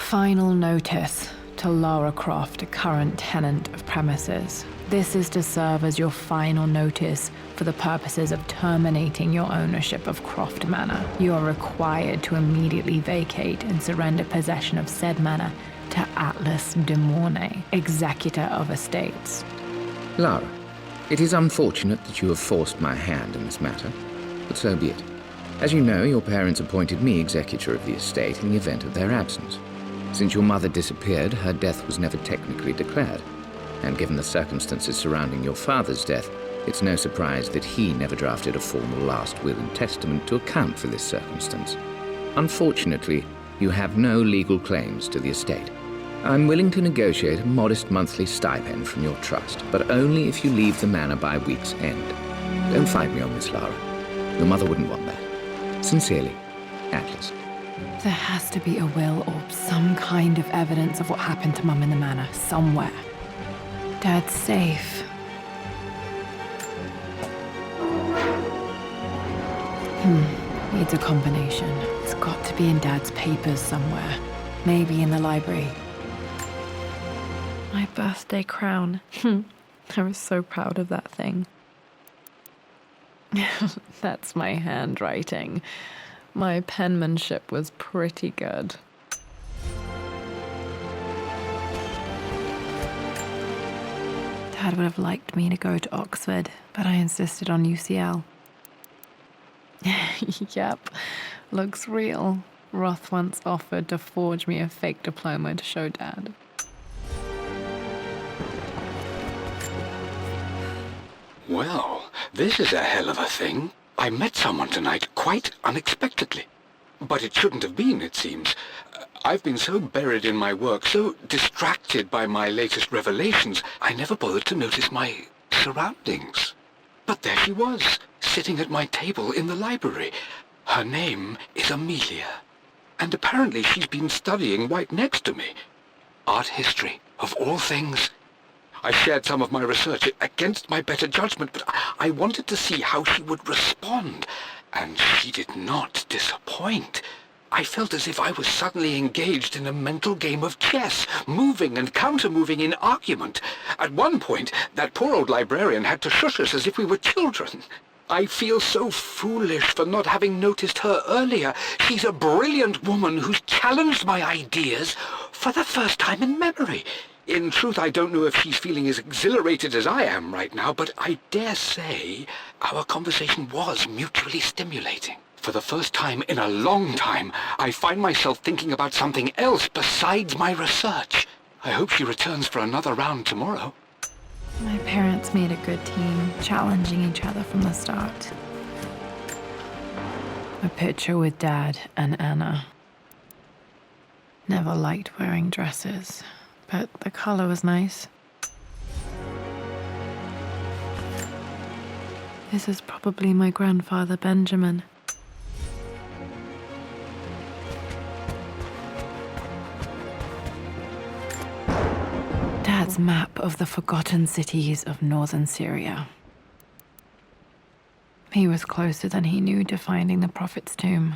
Final notice to Lara Croft, a current tenant of premises. This is to serve as your final notice for the purposes of terminating your ownership of Croft Manor. You are required to immediately vacate and surrender possession of said manor to Atlas de Mornay, executor of estates. Lara, it is unfortunate that you have forced my hand in this matter, but so be it. As you know, your parents appointed me executor of the estate in the event of their absence. Since your mother disappeared, her death was never technically declared. And given the circumstances surrounding your father's death, it's no surprise that he never drafted a formal last will and testament to account for this circumstance. Unfortunately, you have no legal claims to the estate. I'm willing to negotiate a modest monthly stipend from your trust, but only if you leave the manor by week's end. Don't fight me on this, Lara. Your mother wouldn't want that. Sincerely, Atlas. There has to be a will or some kind of evidence of what happened to Mum in the manor, somewhere. Dad's safe. Needs a combination. It's got to be in Dad's papers somewhere. Maybe in the library. My birthday crown. I was so proud of that thing. That's my handwriting. My penmanship was pretty good. Dad would have liked me to go to Oxford, but I insisted on UCL. Yep, looks real. Roth once offered to forge me a fake diploma to show Dad. Well, this is a hell of a thing. I met someone tonight quite unexpectedly. But it shouldn't have been, it seems. I've been so buried in my work, so distracted by my latest revelations, I never bothered to notice my surroundings. But there she was, sitting at my table in the library. Her name is Amelia. And apparently she's been studying right next to me. Art history, of all things. I shared some of my research against my better judgment, but I wanted to see how she would respond, and she did not disappoint. I felt as if I was suddenly engaged in a mental game of chess, moving and counter-moving in argument. At one point, that poor old librarian had to shush us as if we were children. I feel so foolish for not having noticed her earlier. She's a brilliant woman who's challenged my ideas for the first time in memory. In truth, I don't know if she's feeling as exhilarated as I am right now, but I dare say our conversation was mutually stimulating. For the first time in a long time, I find myself thinking about something else besides my research. I hope she returns for another round tomorrow. My parents made a good team, challenging each other from the start. A picture with Dad and Anna. Never liked wearing dresses. But the color was nice. This is probably my grandfather, Benjamin. Dad's map of the forgotten cities of northern Syria. He was closer than he knew to finding the Prophet's tomb.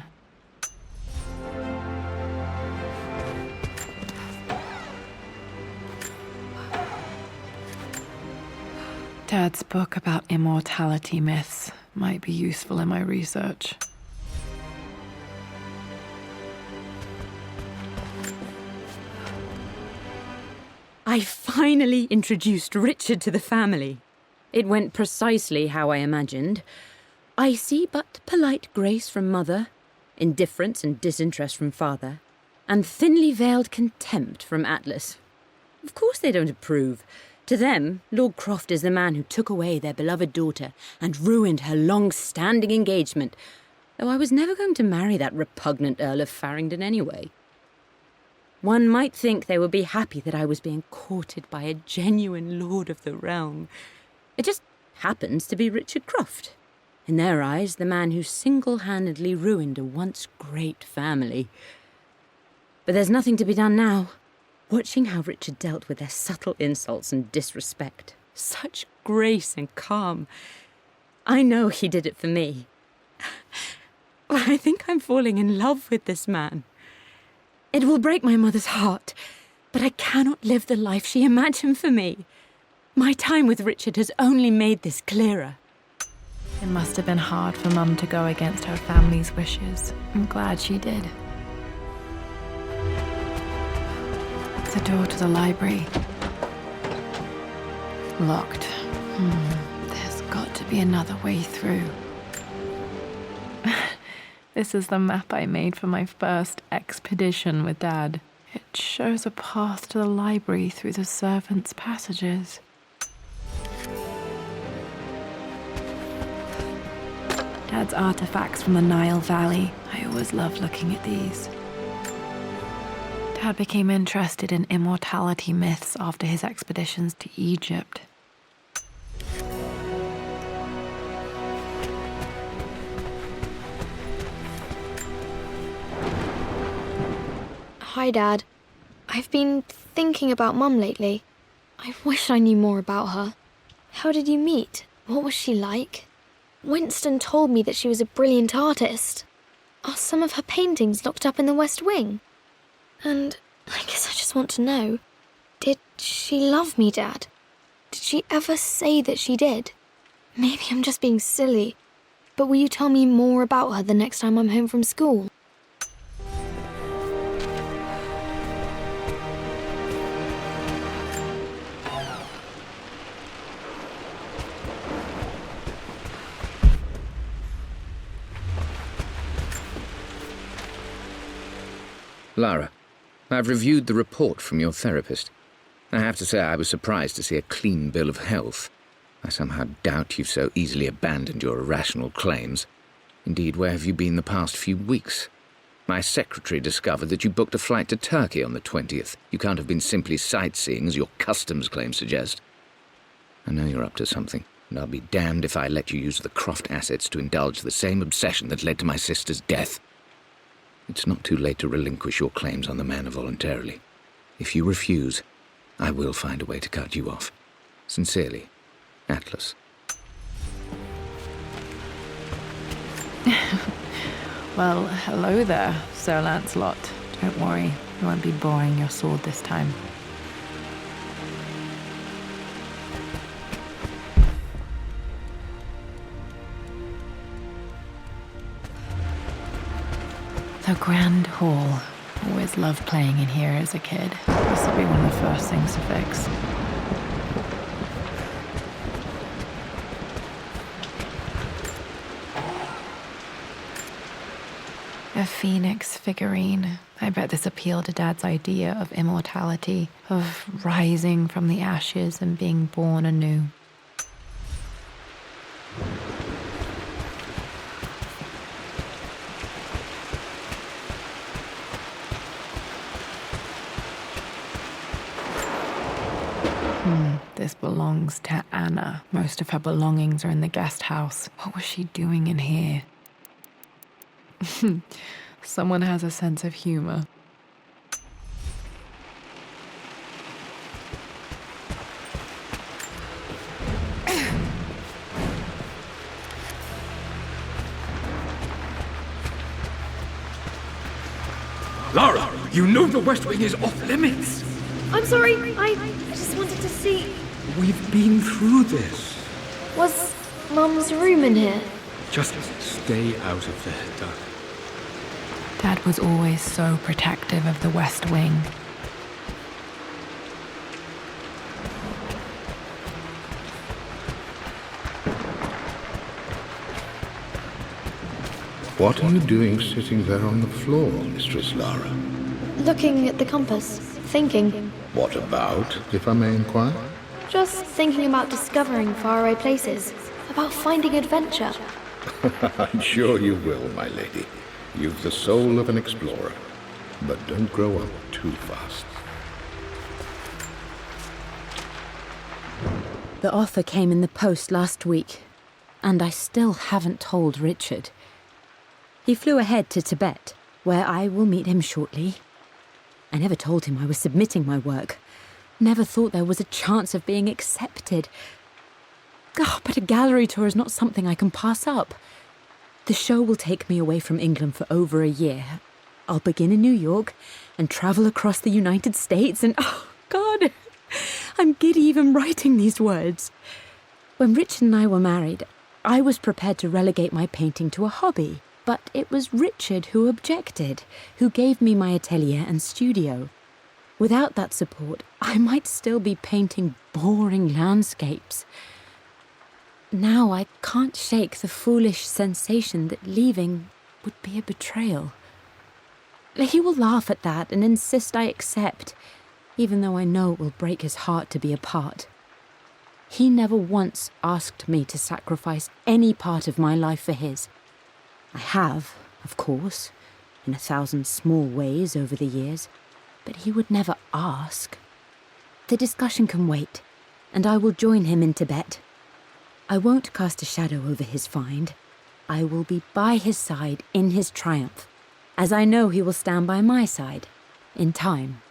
Dad's book about immortality myths might be useful in my research. I finally introduced Richard to the family. It went precisely how I imagined. I see but polite grace from mother, indifference and disinterest from father, and thinly veiled contempt from Atlas. Of course they don't approve. To them, Lord Croft is the man who took away their beloved daughter and ruined her long-standing engagement, though I was never going to marry that repugnant Earl of Farringdon anyway. One might think they would be happy that I was being courted by a genuine lord of the realm. It just happens to be Richard Croft. In their eyes, the man who single-handedly ruined a once great family. But there's nothing to be done now. Watching how Richard dealt with their subtle insults and disrespect. Such grace and calm. I know he did it for me. I think I'm falling in love with this man. It will break my mother's heart, but I cannot live the life she imagined for me. My time with Richard has only made this clearer. It must have been hard for Mum to go against her family's wishes. I'm glad she did. The door to the library. Locked. There's got to be another way through. This is the map I made for my first expedition with Dad. It shows a path to the library through the servants' passages. Dad's artifacts from the Nile Valley. I always loved looking at these. Dad became interested in immortality myths after his expeditions to Egypt. Hi, Dad. I've been thinking about Mum lately. I wish I knew more about her. How did you meet? What was she like? Winston told me that she was a brilliant artist. Are some of her paintings locked up in the West Wing? And I guess I just want to know, did she love me, Dad? Did she ever say that she did? Maybe I'm just being silly, but will you tell me more about her the next time I'm home from school? Lara, I've reviewed the report from your therapist. I have to say I was surprised to see a clean bill of health. I somehow doubt you've so easily abandoned your irrational claims. Indeed, where have you been the past few weeks? My secretary discovered that you booked a flight to Turkey on the 20th. You can't have been simply sightseeing, as your customs claims suggest. I know you're up to something, and I'll be damned if I let you use the Croft assets to indulge the same obsession that led to my sister's death. It's not too late to relinquish your claims on the manor voluntarily. If you refuse, I will find a way to cut you off. Sincerely, Atlas. Well, hello there, Sir Lancelot. Don't worry, I won't be boring your sword this time. The Grand Hall. Always loved playing in here as a kid. This will be one of the first things to fix. A phoenix figurine. I bet this appealed to Dad's idea of immortality, of rising from the ashes and being born anew. This belongs to Anna. Most of her belongings are in the guest house. What was she doing in here? Someone has a sense of humor. Lara, you know the West Wing is off limits. I'm sorry, I just wanted to see... We've been through this. Was Mum's room in here? Just stay out of there, darling. Dad was always so protective of the West Wing. What are you doing sitting there on the floor, Mistress Lara? Looking at the compass, thinking. What about, if I may inquire? Just thinking about discovering faraway places, about finding adventure. I'm sure you will, my lady. You've the soul of an explorer. But don't grow up too fast. The offer came in the post last week, and I still haven't told Richard. He flew ahead to Tibet, where I will meet him shortly. I never told him I was submitting my work. Never thought there was a chance of being accepted. But a gallery tour is not something I can pass up. The show will take me away from England for over a year. I'll begin in New York and travel across the United States and, oh, God, I'm giddy even writing these words. When Richard and I were married, I was prepared to relegate my painting to a hobby, but it was Richard who objected, who gave me my atelier and studio. Without that support, I might still be painting boring landscapes. Now I can't shake the foolish sensation that leaving would be a betrayal. He will laugh at that and insist I accept, even though I know it will break his heart to be apart. He never once asked me to sacrifice any part of my life for his. I have, of course, in 1,000 small ways over the years, but he would never ask. The discussion can wait, and I will join him in Tibet. I won't cast a shadow over his find. I will be by his side in his triumph, as I know he will stand by my side, in time.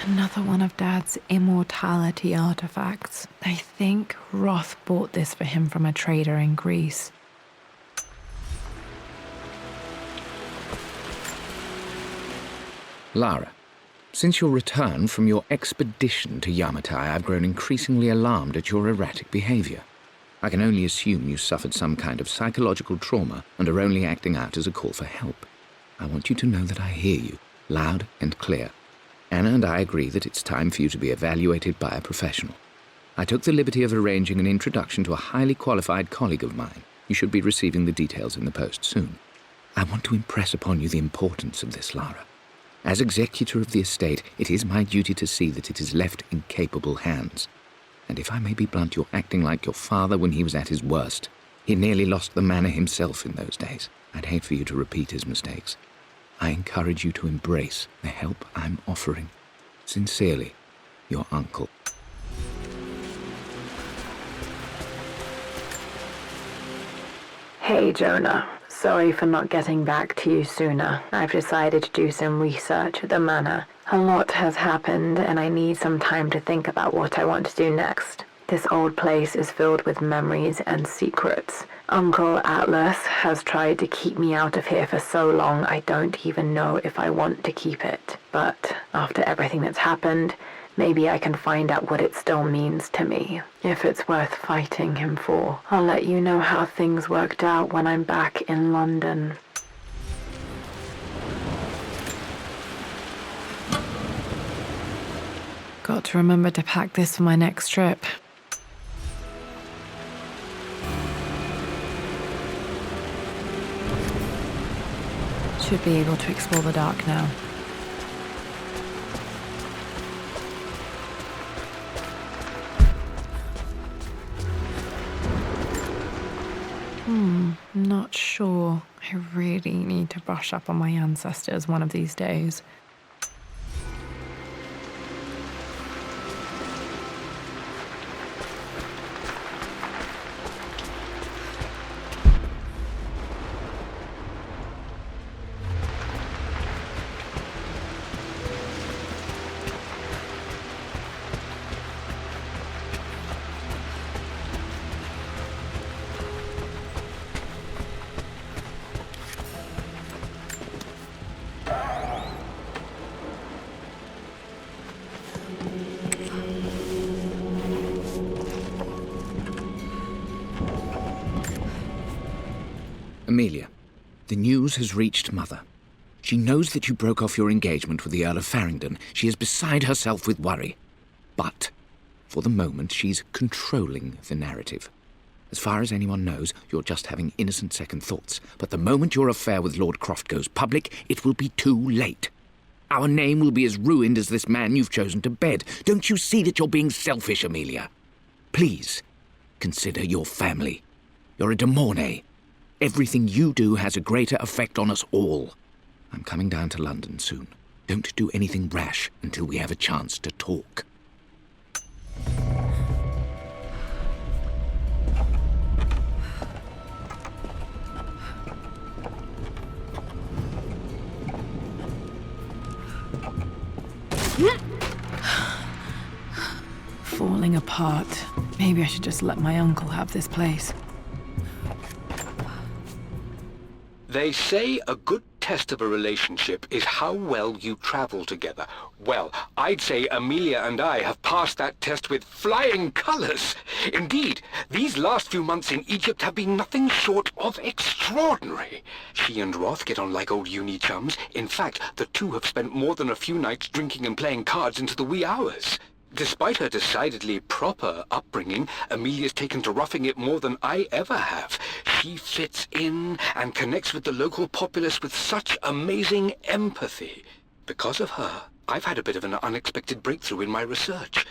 Another one of Dad's immortality artifacts. I think Roth bought this for him from a trader in Greece. Lara, since your return from your expedition to Yamatai, I've grown increasingly alarmed at your erratic behavior. I can only assume you suffered some kind of psychological trauma and are only acting out as a call for help. I want you to know that I hear you, loud and clear. Anna and I agree that it's time for you to be evaluated by a professional. I took the liberty of arranging an introduction to a highly qualified colleague of mine. You should be receiving the details in the post soon. I want to impress upon you the importance of this, Lara. As executor of the estate, it is my duty to see that it is left in capable hands. And if I may be blunt, you're acting like your father when he was at his worst. He nearly lost the manor himself in those days. I'd hate for you to repeat his mistakes. I encourage you to embrace the help I'm offering. Sincerely, your uncle. Hey, Jonah. Sorry for not getting back to you sooner. I've decided to do some research at the manor. A lot has happened, and I need some time to think about what I want to do next. This old place is filled with memories and secrets. Uncle Atlas has tried to keep me out of here for so long I don't even know if I want to keep it. But after everything that's happened, maybe I can find out what it still means to me. If it's worth fighting him for. I'll let you know how things worked out when I'm back in London. Got to remember to pack this for my next trip. Should be able to explore the dark now. Not sure. I really need to brush up on my ancestors one of these days. Amelia, the news has reached Mother. She knows that you broke off your engagement with the Earl of Farringdon. She is beside herself with worry. But, for the moment, she's controlling the narrative. As far as anyone knows, you're just having innocent second thoughts. But the moment your affair with Lord Croft goes public, it will be too late. Our name will be as ruined as this man you've chosen to bed. Don't you see that you're being selfish, Amelia? Please, consider your family. You're a de Mornay. Everything you do has a greater effect on us all. I'm coming down to London soon. Don't do anything rash until we have a chance to talk. Falling apart. Maybe I should just let my uncle have this place. They say a good test of a relationship is how well you travel together. Well, I'd say Amelia and I have passed that test with flying colors. Indeed, these last few months in Egypt have been nothing short of extraordinary. She and Roth get on like old uni chums. In fact, the two have spent more than a few nights drinking and playing cards into the wee hours. Despite her decidedly proper upbringing, Amelia's taken to roughing it more than I ever have. She fits in and connects with the local populace with such amazing empathy. Because of her, I've had a bit of an unexpected breakthrough in my research.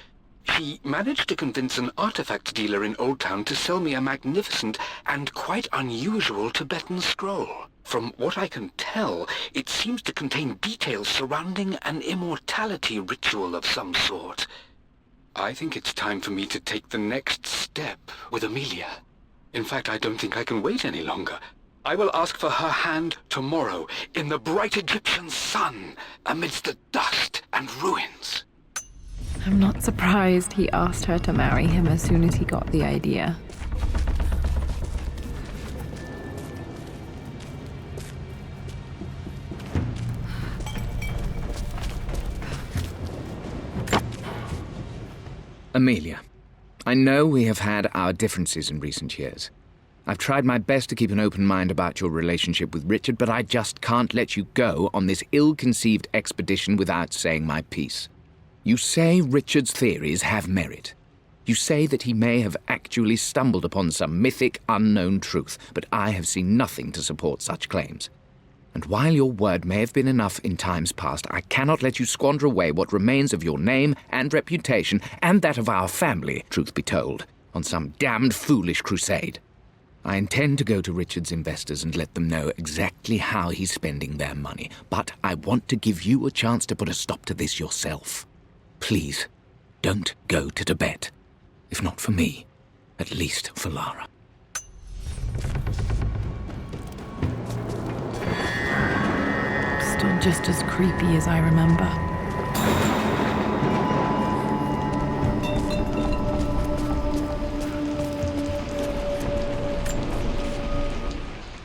She managed to convince an artifact dealer in Old Town to sell me a magnificent and quite unusual Tibetan scroll. From what I can tell, it seems to contain details surrounding an immortality ritual of some sort. I think it's time for me to take the next step with Amelia. In fact, I don't think I can wait any longer. I will ask for her hand tomorrow in the bright Egyptian sun amidst the dust and ruins. I'm not surprised he asked her to marry him as soon as he got the idea. Amelia, I know we have had our differences in recent years. I've tried my best to keep an open mind about your relationship with Richard, but I just can't let you go on this ill-conceived expedition without saying my piece. You say Richard's theories have merit. You say that he may have actually stumbled upon some mythic, unknown truth, but I have seen nothing to support such claims. And while your word may have been enough in times past, I cannot let you squander away what remains of your name and reputation, and that of our family, truth be told, on some damned foolish crusade. I intend to go to Richard's investors and let them know exactly how he's spending their money, but I want to give you a chance to put a stop to this yourself. Please, don't go to Tibet. If not for me, at least for Lara. Still just as creepy as I remember.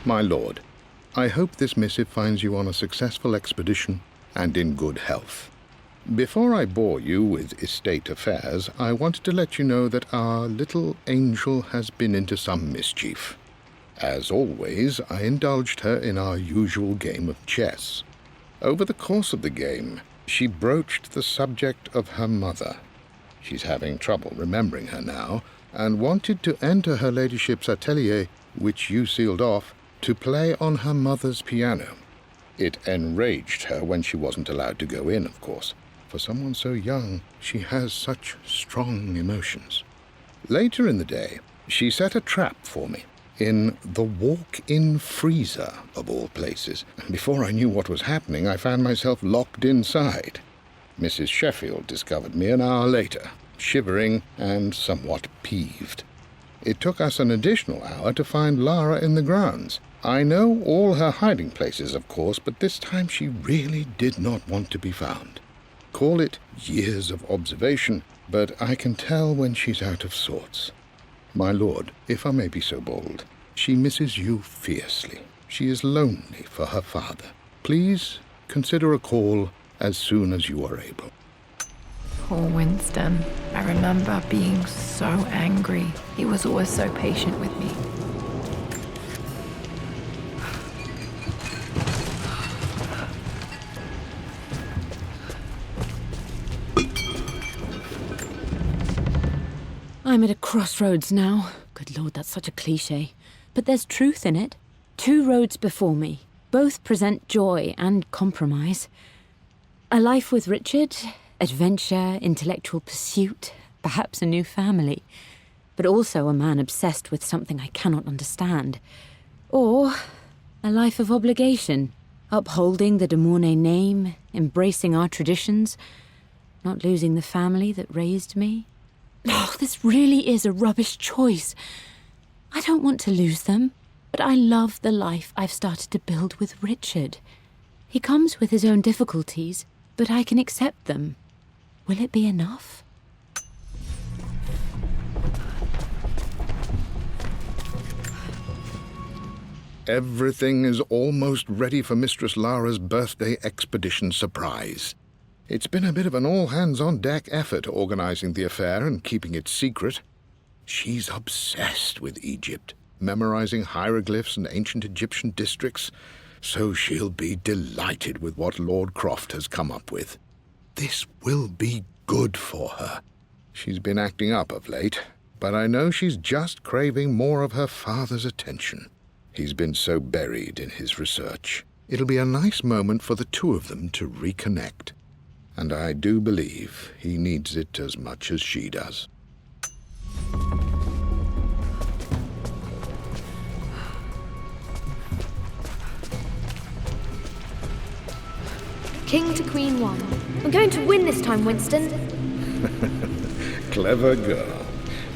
My lord, I hope this missive finds you on a successful expedition and in good health. Before I bore you with estate affairs, I wanted to let you know that our little angel has been into some mischief. As always, I indulged her in our usual game of chess. Over the course of the game, she broached the subject of her mother. She's having trouble remembering her now, and wanted to enter her ladyship's atelier, which you sealed off, to play on her mother's piano. It enraged her when she wasn't allowed to go in, of course. For someone so young, she has such strong emotions. Later in the day, she set a trap for me in the walk-in freezer, of all places, and before I knew what was happening, I found myself locked inside. Mrs. Sheffield discovered me an hour later, shivering and somewhat peeved. It took us an additional hour to find Lara in the grounds. I know all her hiding places, of course, but this time she really did not want to be found. Call it years of observation, but I can tell when she's out of sorts. My lord, if I may be so bold, she misses you fiercely. She is lonely for her father. Please consider a call as soon as you are able. Poor Winston. I remember being so angry. He was always so patient with me. I'm at a crossroads now. Good Lord, that's such a cliché. But there's truth in it. 2 roads before me. Both present joy and compromise. A life with Richard, adventure, intellectual pursuit, perhaps a new family. But also a man obsessed with something I cannot understand. Or a life of obligation, upholding the de Mornay name, embracing our traditions, not losing the family that raised me. Oh, this really is a rubbish choice. I don't want to lose them, but I love the life I've started to build with Richard. He comes with his own difficulties, but I can accept them. Will it be enough? Everything is almost ready for Mistress Lara's birthday expedition surprise. It's been a bit of an all-hands-on-deck effort organizing the affair and keeping it secret. She's obsessed with Egypt, memorizing hieroglyphs and ancient Egyptian districts, so she'll be delighted with what Lord Croft has come up with. This will be good for her. She's been acting up of late, but I know she's just craving more of her father's attention. He's been so buried in his research. It'll be a nice moment for the two of them to reconnect. And I do believe he needs it as much as she does. King to Queen 1. I'm going to win this time, Winston. Clever girl.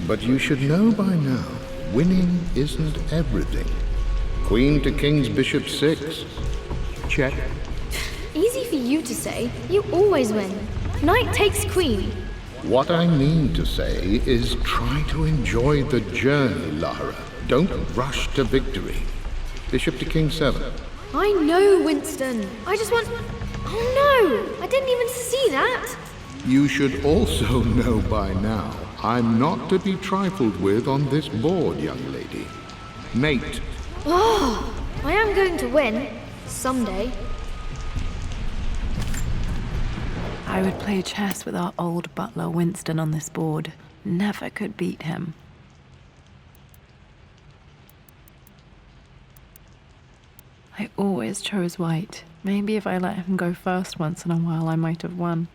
But you should know by now, winning isn't everything. Queen to King's Bishop 6. Check. Easy for you to say. You always win. Knight takes queen. What I mean to say is try to enjoy the journey, Lara. Don't rush to victory. Bishop to King 7. I know, Winston. I just want... Oh no! I didn't even see that. You should also know by now, I'm not to be trifled with on this board, young lady. Mate. Oh, I am going to win. Someday. I would play chess with our old butler Winston on this board. Never could beat him. I always chose white. Maybe if I let him go first once in a while, I might have won.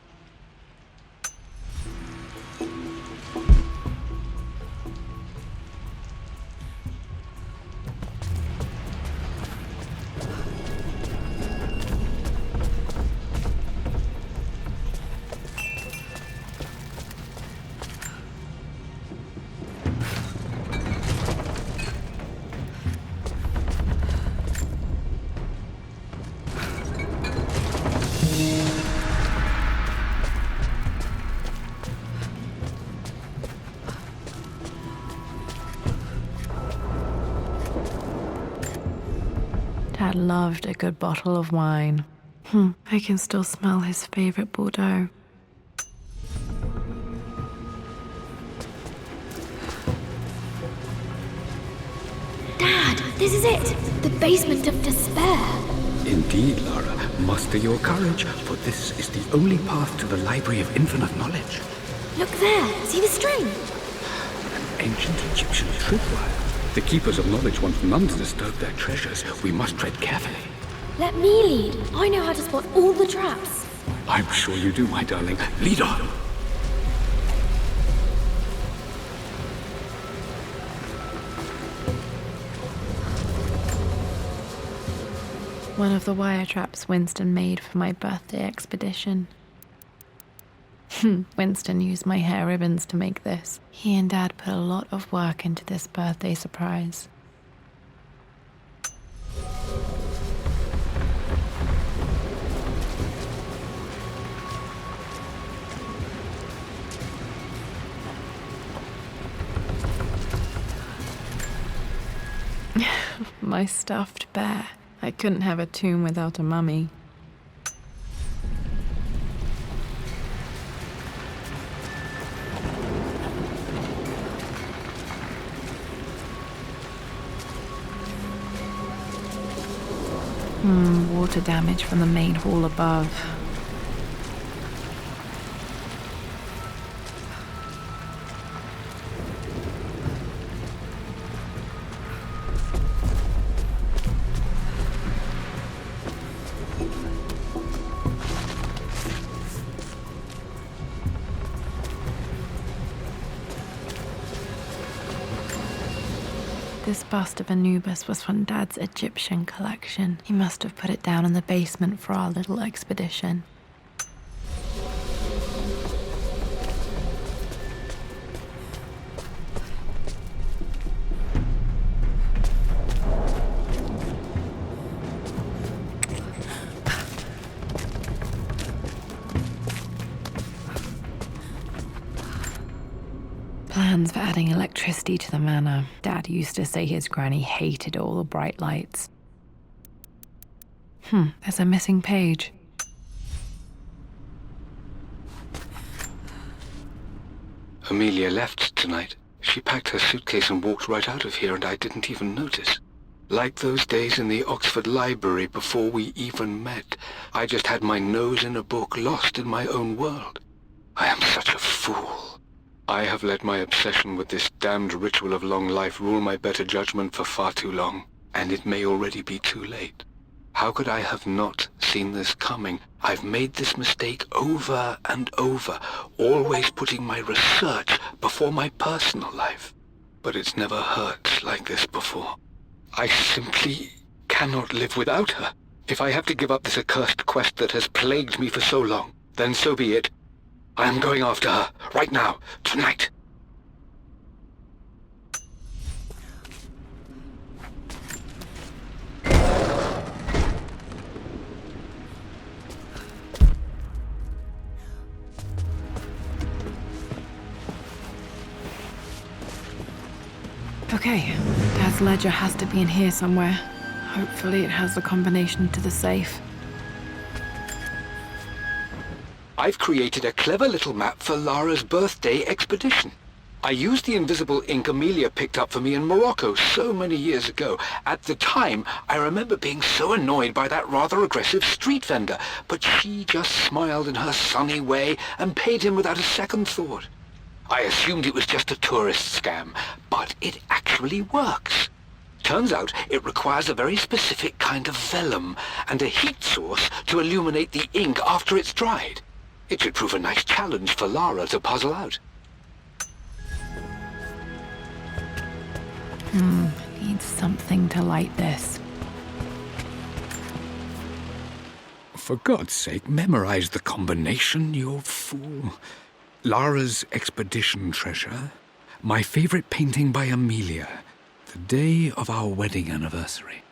Dad loved a good bottle of wine. I can still smell his favorite Bordeaux. Dad, this is it. The basement of despair. Indeed, Lara. Muster your courage, for this is the only path to the Library of Infinite Knowledge. Look there. See the string? An ancient Egyptian tripwire. The Keepers of Knowledge want none to disturb their treasures. We must tread carefully. Let me lead. I know how to spot all the traps. I'm sure you do, my darling. Lead on. One of the wire traps Winston made for my birthday expedition. Winston used my hair ribbons to make this. He and Dad put a lot of work into this birthday surprise. My stuffed bear. I couldn't have a tomb without a mummy. Water damage from the main hall above. This bust of Anubis was from Dad's Egyptian collection. He must have put it down in the basement for our little expedition. plans for adding electricity to the manor. Dad used to say his granny hated all the bright lights. There's a missing page. Amelia left tonight. She packed her suitcase and walked right out of here, and I didn't even notice. Like those days in the Oxford Library before we even met. I just had my nose in a book, lost in my own world. I am such a fool. I have let my obsession with this damned ritual of long life rule my better judgment for far too long, and it may already be too late. How could I have not seen this coming? I've made this mistake over and over, always putting my research before my personal life. But it's never hurt like this before. I simply cannot live without her. If I have to give up this accursed quest that has plagued me for so long, then so be it. I am going after her, right now, tonight. Okay, Dad's ledger has to be in here somewhere. Hopefully it has the combination to the safe. I've created a clever little map for Lara's birthday expedition. I used the invisible ink Amelia picked up for me in Morocco so many years ago. At the time, I remember being so annoyed by that rather aggressive street vendor, but she just smiled in her sunny way and paid him without a second thought. I assumed it was just a tourist scam, but it actually works. Turns out it requires a very specific kind of vellum and a heat source to illuminate the ink after it's dried. It should prove a nice challenge for Lara to puzzle out. Need something to light this. For God's sake, memorize the combination, you fool. Lara's expedition treasure, my favorite painting by Amelia, the day of our wedding anniversary.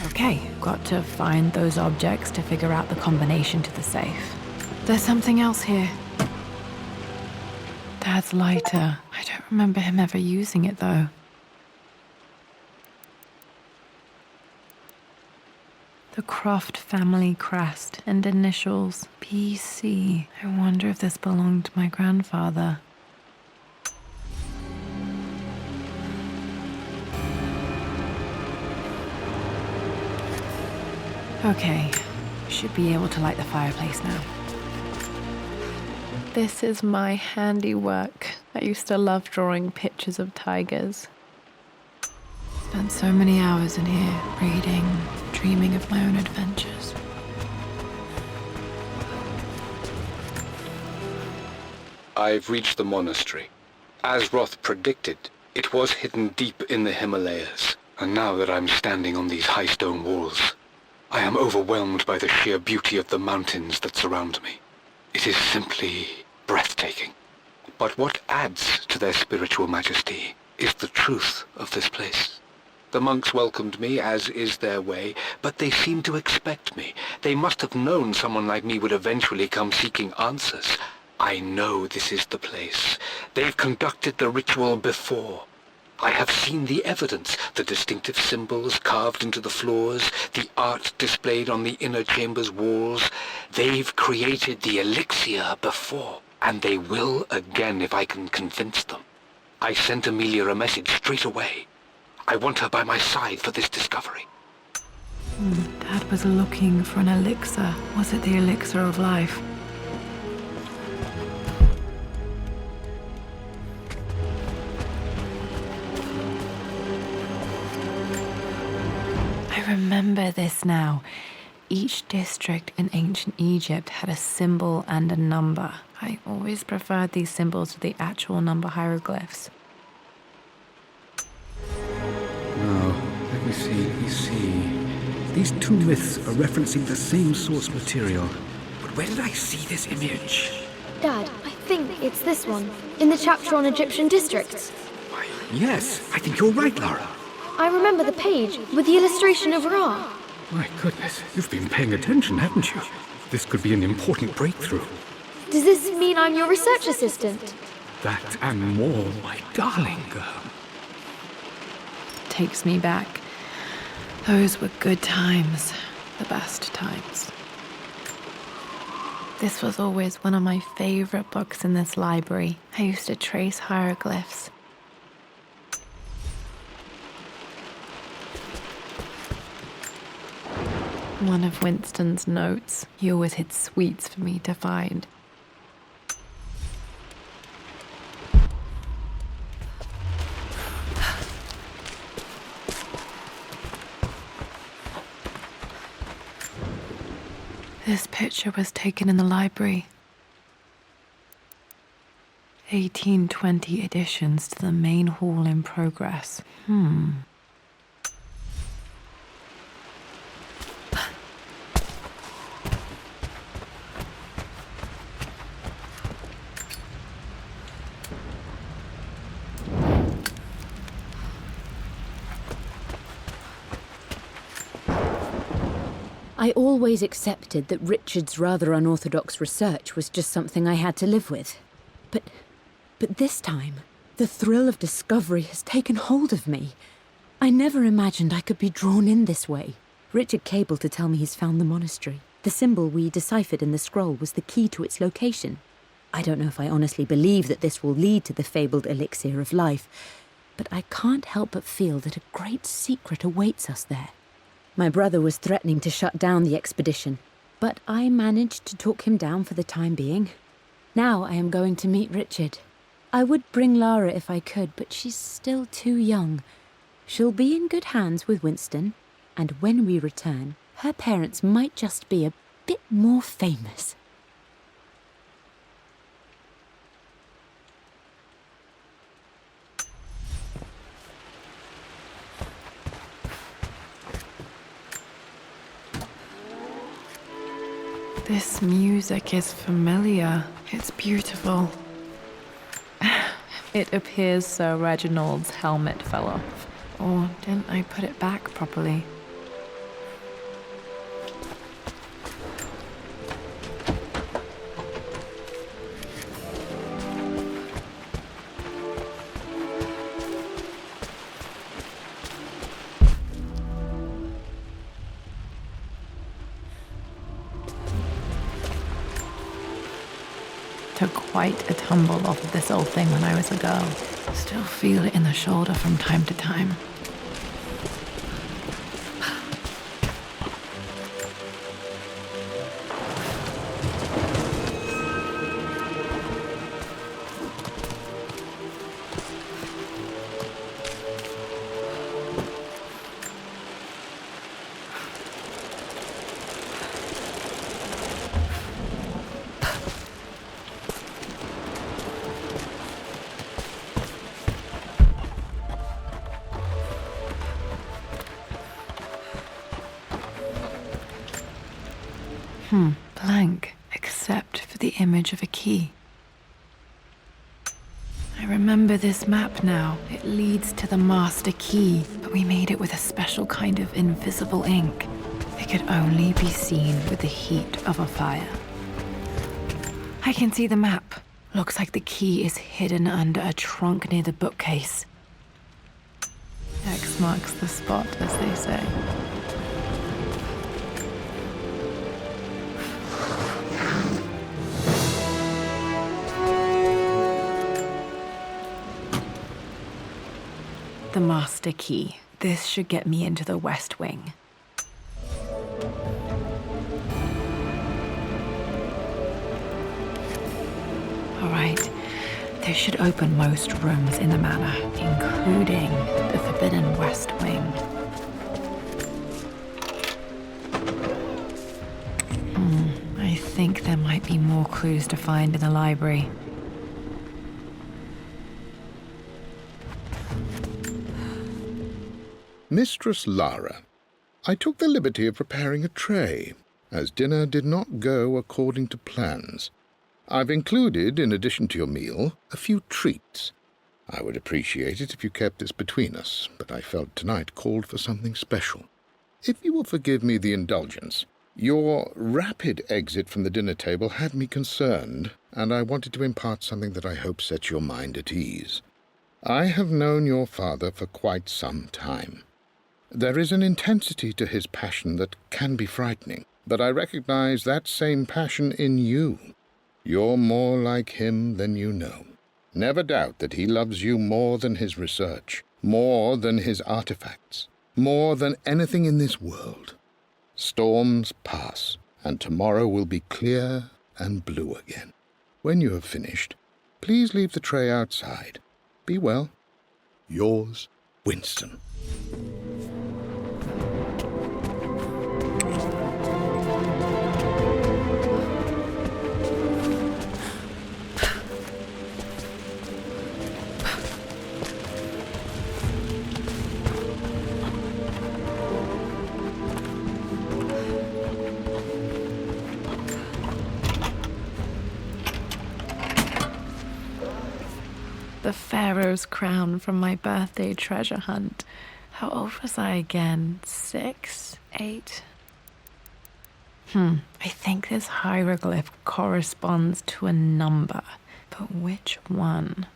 Okay, got to find those objects to figure out the combination to the safe. There's something else here. Dad's lighter. I don't remember him ever using it, though. The Croft family crest and initials, PC. I wonder if this belonged to my grandfather. Okay, should be able to light the fireplace now. This is my handiwork. I used to love drawing pictures of tigers. Spent so many hours in here, reading, dreaming of my own adventures. I've reached the monastery. As Roth predicted, it was hidden deep in the Himalayas. And now that I'm standing on these high stone walls, I am overwhelmed by the sheer beauty of the mountains that surround me. It is simply breathtaking. But what adds to their spiritual majesty is the truth of this place. The monks welcomed me, as is their way, but they seemed to expect me. They must have known someone like me would eventually come seeking answers. I know this is the place. They've conducted the ritual before. I have seen the evidence, the distinctive symbols carved into the floors, the art displayed on the inner chamber's walls. They've created the elixir before, and they will again if I can convince them. I sent Amelia a message straight away. I want her by my side for this discovery. Dad was looking for an elixir. Was it the elixir of life? I remember this now. Each district in ancient Egypt had a symbol and a number. I always preferred these symbols to the actual number hieroglyphs. Now, let me see. These two myths are referencing the same source material. But where did I see this image? Dad, I think it's this one, in the chapter on Egyptian districts. Why, yes, I think you're right, Lara. I remember the page with the illustration of Ra. My goodness, you've been paying attention, haven't you? This could be an important breakthrough. Does this mean I'm your research assistant? That and more, my darling girl. Takes me back. Those were good times. The best times. This was always one of my favorite books in this library. I used to trace hieroglyphs. One of Winston's notes. He always hid sweets for me to find. This picture was taken in the library. 1820 additions to the main hall in progress. I always accepted that Richard's rather unorthodox research was just something I had to live with. But this time, the thrill of discovery has taken hold of me. I never imagined I could be drawn in this way. Richard cabled to tell me he's found the monastery. The symbol we deciphered in the scroll was the key to its location. I don't know if I honestly believe that this will lead to the fabled elixir of life, but I can't help but feel that a great secret awaits us there. My brother was threatening to shut down the expedition, but I managed to talk him down for the time being. Now I am going to meet Richard. I would bring Lara if I could, but she's still too young. She'll be in good hands with Winston, and when we return, her parents might just be a bit more famous. This music is familiar. It's beautiful. It appears Sir Reginald's helmet fell off. Or didn't I put it back properly? Took quite a tumble off of this old thing when I was a girl. Still feel it in the shoulder from time to time. Blank, except for the image of a key. I remember this map now. It leads to the master key, but we made it with a special kind of invisible ink. It could only be seen with the heat of a fire. I can see the map. Looks like the key is hidden under a trunk near the bookcase. X marks the spot, as they say. The master key. This should get me into the West Wing. All right, this should open most rooms in the manor, including the forbidden West Wing. I think there might be more clues to find in the library. Mistress Lara, I took the liberty of preparing a tray, as dinner did not go according to plans. I've included, in addition to your meal, a few treats. I would appreciate it if you kept this between us, but I felt tonight called for something special. If you will forgive me the indulgence, your rapid exit from the dinner table had me concerned, and I wanted to impart something that I hope sets your mind at ease. I have known your father for quite some time. There is an intensity to his passion that can be frightening, but I recognize that same passion in you. You're more like him than you know. Never doubt that he loves you more than his research, more than his artifacts, more than anything in this world. Storms pass, and tomorrow will be clear and blue again. When you have finished, please leave the tray outside. Be well. Yours, Winston. The Pharaoh's crown from my birthday treasure hunt. How old was I again? 6? 8? I think this hieroglyph corresponds to a number, but which one?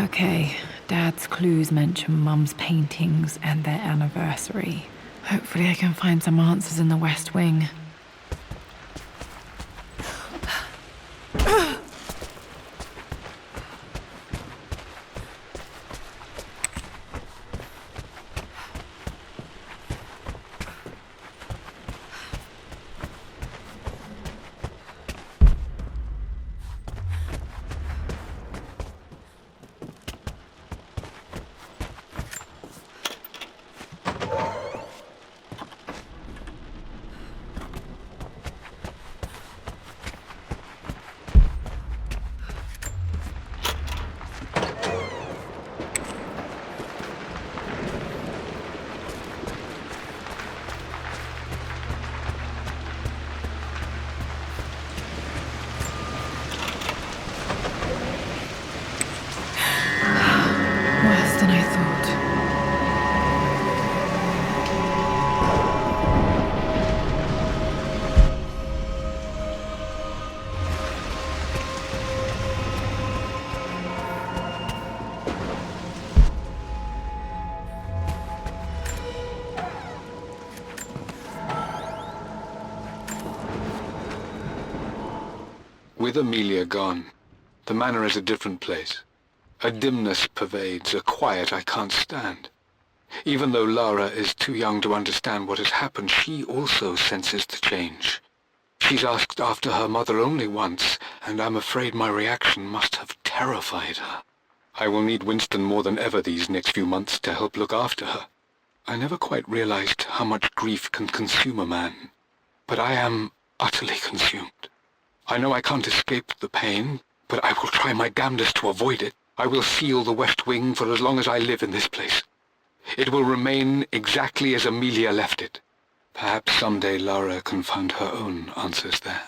Okay, Dad's clues mention Mum's paintings and their anniversary. Hopefully I can find some answers in the West Wing. Worse than I thought. With Amelia gone, the manor is a different place. A dimness pervades, a quiet I can't stand. Even though Lara is too young to understand what has happened, she also senses the change. She's asked after her mother only once, and I'm afraid my reaction must have terrified her. I will need Winston more than ever these next few months to help look after her. I never quite realized how much grief can consume a man, but I am utterly consumed. I know I can't escape the pain, but I will try my damnedest to avoid it. I will seal the West Wing for as long as I live in this place. It will remain exactly as Amelia left it. Perhaps someday Lara can find her own answers there.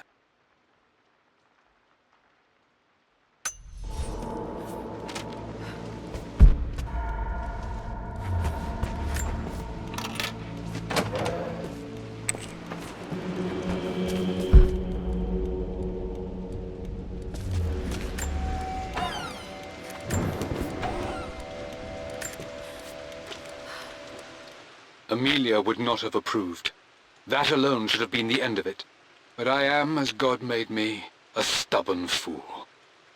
Amelia would not have approved. That alone should have been the end of it. But I am, as God made me, a stubborn fool.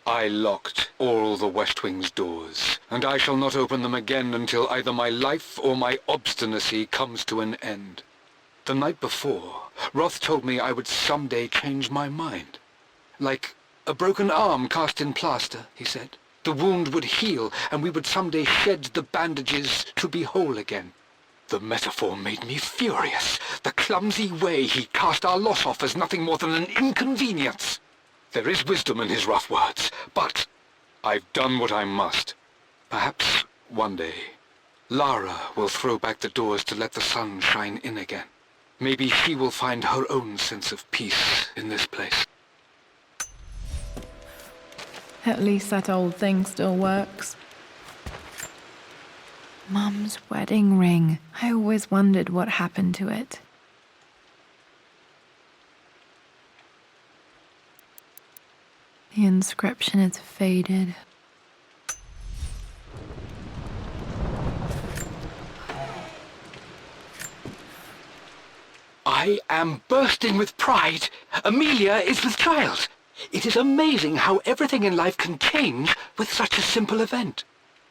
I locked all the West Wing's doors, and I shall not open them again until either my life or my obstinacy comes to an end. The night before, Roth told me I would someday change my mind. Like a broken arm cast in plaster, he said. The wound would heal, and we would someday shed the bandages to be whole again. The metaphor made me furious. The clumsy way he cast our loss off as nothing more than an inconvenience. There is wisdom in his rough words, but I've done what I must. Perhaps one day, Lara will throw back the doors to let the sun shine in again. Maybe she will find her own sense of peace in this place. At least that old thing still works. Mum's wedding ring. I always wondered what happened to it. The inscription is faded. I am bursting with pride. Amelia is with child. It is amazing how everything in life can change with such a simple event.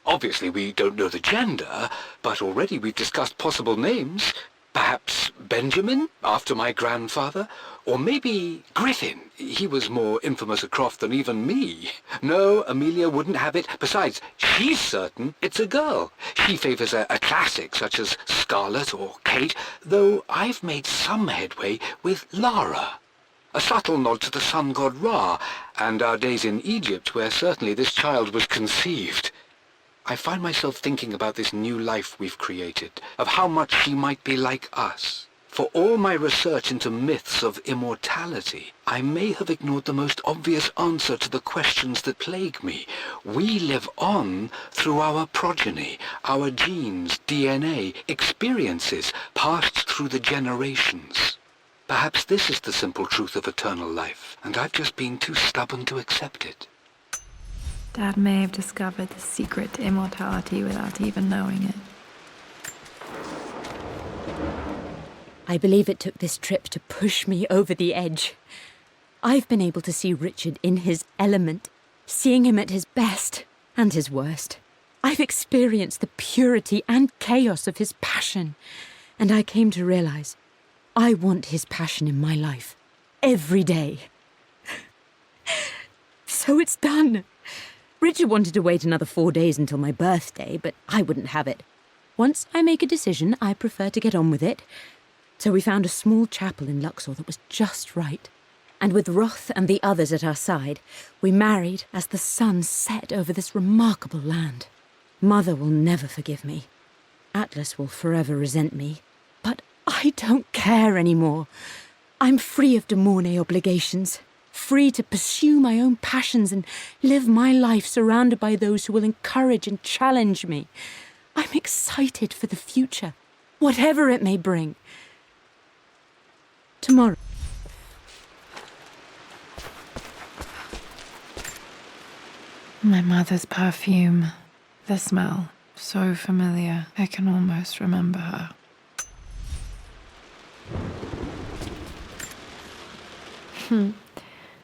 Obviously, we don't know the gender, but already we've discussed possible names. Perhaps Benjamin, after my grandfather? Or maybe Griffin. He was more infamous a Croft than even me. No, Amelia wouldn't have it. Besides, she's certain it's a girl. She favours a classic such as Scarlet or Kate, though I've made some headway with Lara. A subtle nod to the sun god Ra, and our days in Egypt, where certainly this child was conceived. I find myself thinking about this new life we've created, of how much she might be like us. For all my research into myths of immortality, I may have ignored the most obvious answer to the questions that plague me. We live on through our progeny, our genes, DNA, experiences passed through the generations. Perhaps this is the simple truth of eternal life, and I've just been too stubborn to accept it. Dad may have discovered the secret to immortality without even knowing it. I believe it took this trip to push me over the edge. I've been able to see Richard in his element, seeing him at his best and his worst. I've experienced the purity and chaos of his passion, and I came to realize I want his passion in my life every day. So it's done. Richard wanted to wait another 4 days until my birthday, but I wouldn't have it. Once I make a decision, I prefer to get on with it. So we found a small chapel in Luxor that was just right. And with Roth and the others at our side, we married as the sun set over this remarkable land. Mother will never forgive me. Atlas will forever resent me. But I don't care anymore. I'm free of de Mornay obligations. Free to pursue my own passions and live my life surrounded by those who will encourage and challenge me. I'm excited for the future, whatever it may bring. Tomorrow. My mother's perfume. The smell. So familiar. I can almost remember her.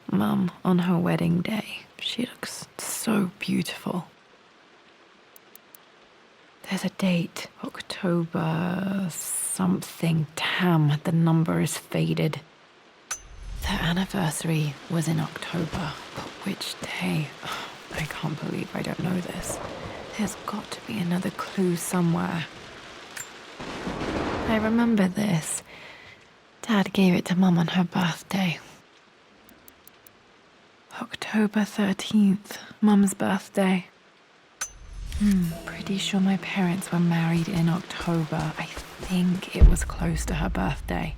Mum, on her wedding day, she looks so beautiful. There's a date, October something. Damn, the number is faded. Their anniversary was in October, but which day? Oh, I can't believe I don't know this. There's got to be another clue somewhere. I remember this. Dad gave it to Mum on her birthday. October 13th, Mum's birthday. Pretty sure my parents were married in October. I think it was close to her birthday.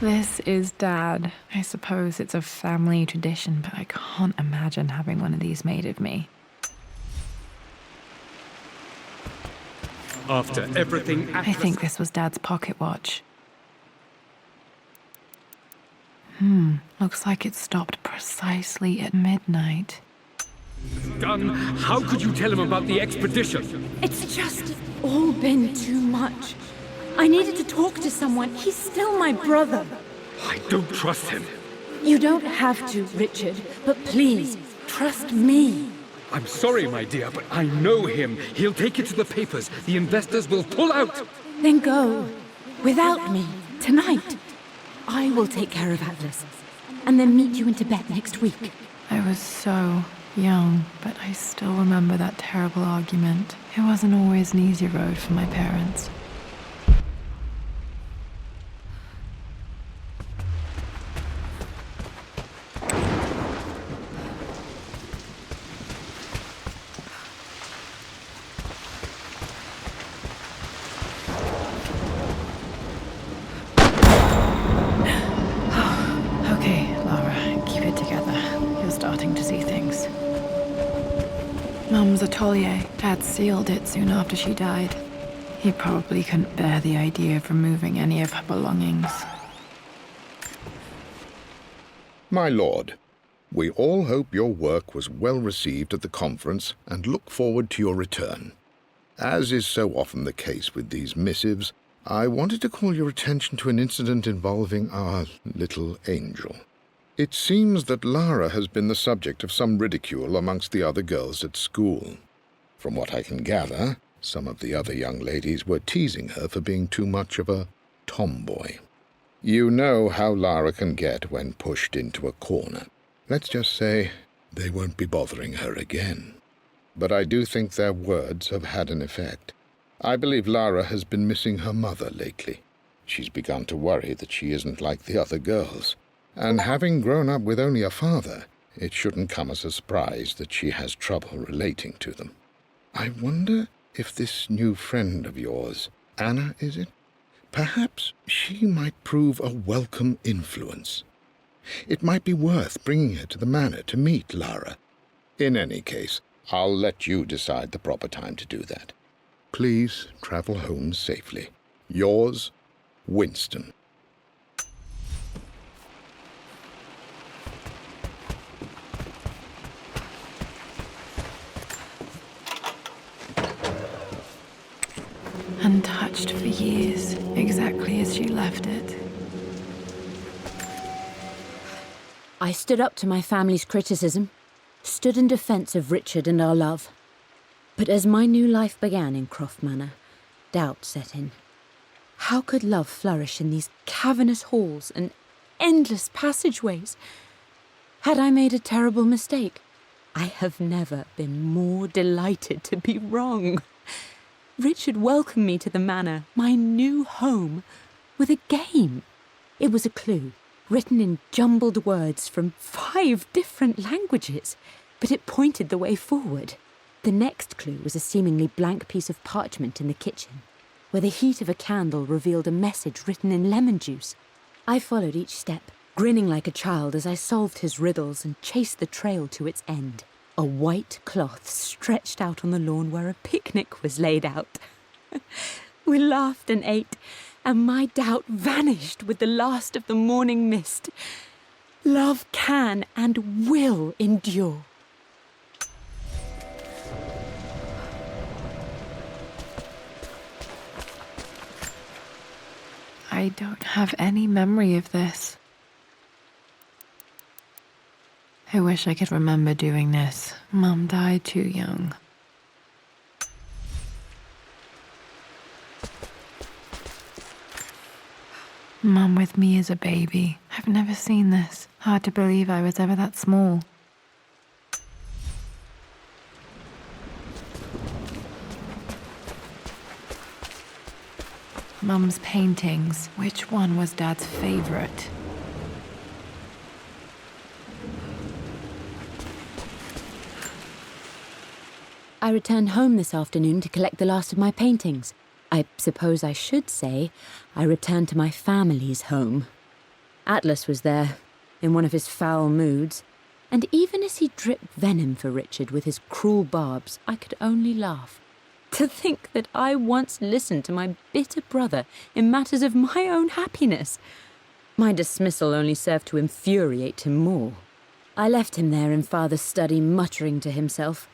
This is Dad. I suppose it's a family tradition, but I can't imagine having one of these made of me. After everything I think this was Dad's pocket watch. Looks like it stopped precisely at midnight. done, how could you tell him about the expedition? It's just all been too much. I needed to talk to someone. He's still my brother. I don't trust him. You don't have to, Richard, but please, trust me. I'm sorry, my dear, but I know him. He'll take it to the papers. The investors will pull out. Then go. Without me. Tonight. I will take care of Atlas. And then meet you in Tibet next week. I was so young, but I still remember that terrible argument. It wasn't always an easy road for my parents. Okay, Lara, keep it together. You're starting to see things. Mum's atelier. Dad sealed it soon after she died. He probably couldn't bear the idea of removing any of her belongings. My lord, we all hope your work was well received at the conference and look forward to your return. As is so often the case with these missives, I wanted to call your attention to an incident involving our little angel. It seems that Lara has been the subject of some ridicule amongst the other girls at school. From what I can gather, some of the other young ladies were teasing her for being too much of a tomboy. You know how Lara can get when pushed into a corner. Let's just say they won't be bothering her again. But I do think their words have had an effect. I believe Lara has been missing her mother lately. She's begun to worry that she isn't like the other girls. And having grown up with only a father, it shouldn't come as a surprise that she has trouble relating to them. I wonder if this new friend of yours, Anna, is it? Perhaps she might prove a welcome influence. It might be worth bringing her to the manor to meet Lara. In any case, I'll let you decide the proper time to do that. Please travel home safely. Yours, Winston. Untouched for years, exactly as she left it. I stood up to my family's criticism, stood in defense of Richard and our love. But as my new life began in Croft Manor, doubt set in. How could love flourish in these cavernous halls and endless passageways? Had I made a terrible mistake? I have never been more delighted to be wrong. Richard welcomed me to the manor, my new home, with a game. It was a clue, written in jumbled words from 5 different languages, but it pointed the way forward. The next clue was a seemingly blank piece of parchment in the kitchen, where the heat of a candle revealed a message written in lemon juice. I followed each step, grinning like a child as I solved his riddles and chased the trail to its end. A white cloth stretched out on the lawn where a picnic was laid out. We laughed and ate, and my doubt vanished with the last of the morning mist. Love can and will endure. I don't have any memory of this. I wish I could remember doing this. Mum died too young. Mum with me as a baby. I've never seen this. Hard to believe I was ever that small. Mum's paintings. Which one was Dad's favorite? I returned home this afternoon to collect the last of my paintings. I suppose I should say I returned to my family's home. Atlas was there, in one of his foul moods, and even as he dripped venom for Richard with his cruel barbs, I could only laugh. To think that I once listened to my bitter brother in matters of my own happiness. My dismissal only served to infuriate him more. I left him there in Father's study, muttering to himself.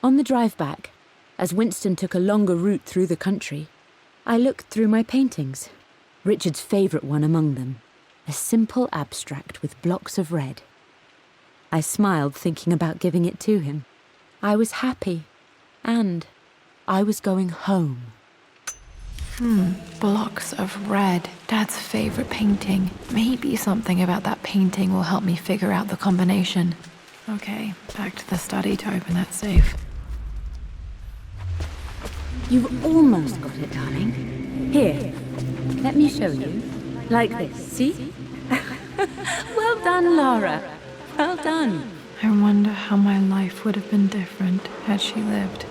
On the drive back, as Winston took a longer route through the country, I looked through my paintings, Richard's favourite one among them, a simple abstract with blocks of red. I smiled, thinking about giving it to him. I was happy, and I was going home. Blocks of red. Dad's favourite painting. Maybe something about that painting will help me figure out the combination. Okay, back to the study to open that safe. You've almost got it, darling. Here, let me show you. Like this, see? Well done, Lara. Well done. I wonder how my life would have been different had she lived.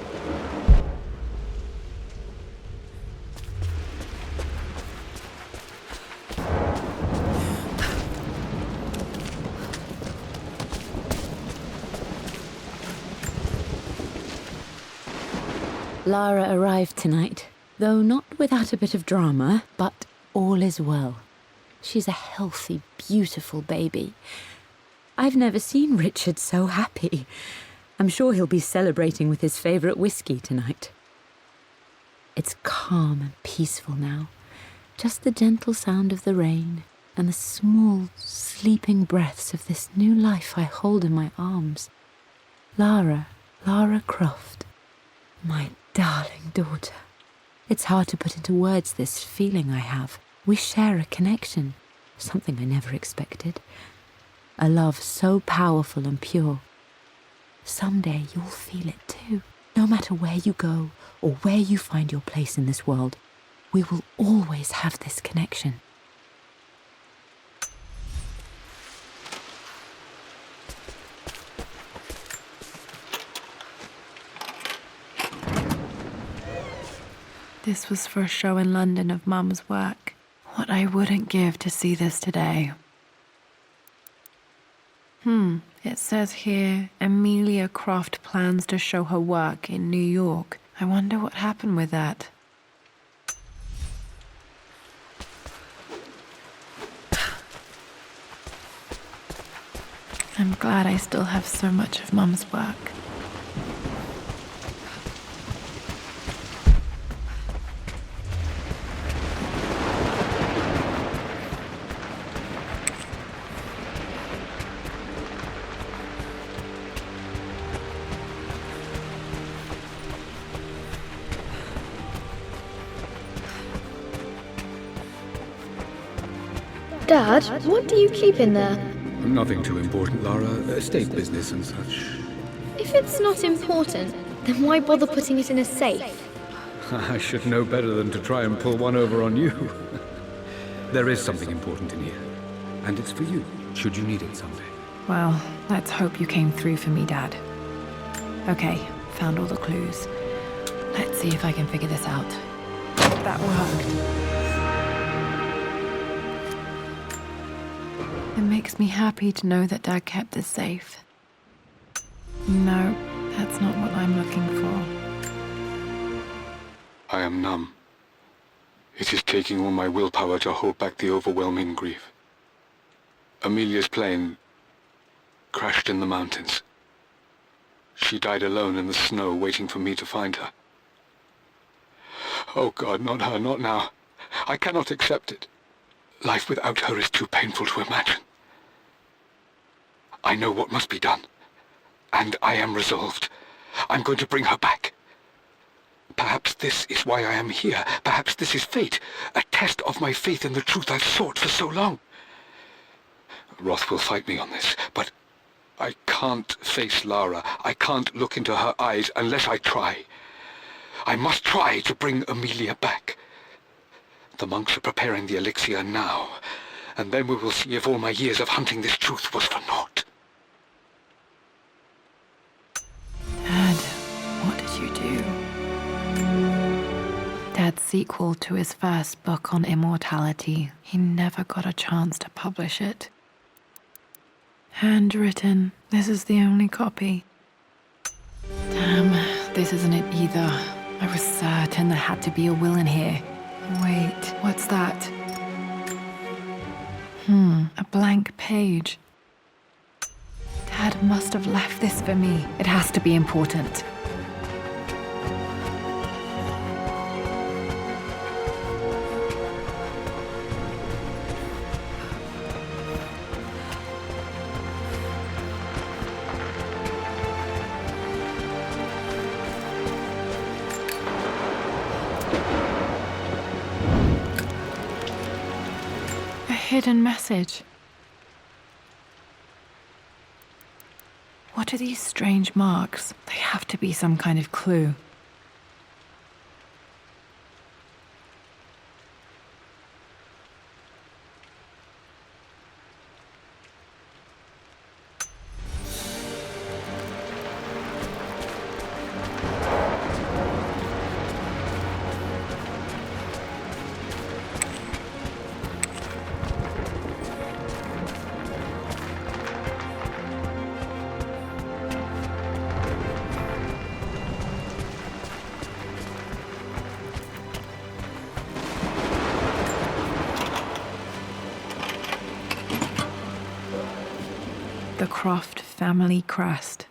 Lara arrived tonight, though not without a bit of drama, but all is well. She's a healthy, beautiful baby. I've never seen Richard so happy. I'm sure he'll be celebrating with his favourite whiskey tonight. It's calm and peaceful now. Just the gentle sound of the rain and the small, sleeping breaths of this new life I hold in my arms. Lara Croft, my darling daughter. It's hard to put into words this feeling I have. We share a connection, something I never expected. A love so powerful and pure. Someday you'll feel it too. No matter where you go or where you find your place in this world, we will always have this connection. This was for a show in London of Mum's work. What I wouldn't give to see this today. It says here, Emilia Croft plans to show her work in New York. I wonder what happened with that. I'm glad I still have so much of Mum's work. Dad, what do you keep in there? Nothing too important, Lara. Estate business and such. If it's not important, then why bother putting it in a safe? I should know better than to try and pull one over on you. There is something important in here. And it's for you, should you need it someday. Well, let's hope you came through for me, Dad. Okay, found all the clues. Let's see if I can figure this out. That worked. It makes me happy to know that Dad kept this safe. No, that's not what I'm looking for. I am numb. It is taking all my willpower to hold back the overwhelming grief. Amelia's plane crashed in the mountains. She died alone in the snow, waiting for me to find her. Oh God, not her, not now. I cannot accept it. Life without her is too painful to imagine. I know what must be done, and I am resolved. I'm going to bring her back. Perhaps this is why I am here. Perhaps this is fate, a test of my faith in the truth I've sought for so long. Roth will fight me on this, but I can't face Lara. I can't look into her eyes unless I try. I must try to bring Amelia back. The monks are preparing the elixir now, and then we will see if all my years of hunting this truth was for naught. Dad, what did you do? Dad's sequel to his first book on immortality. He never got a chance to publish it. Handwritten. This is the only copy. Damn, this isn't it either. I was certain there had to be a will in here. Wait, what's that? A blank page. Dad must have left this for me. It has to be important. Hidden message. What are these strange marks? They have to be some kind of clue. Croft family crest.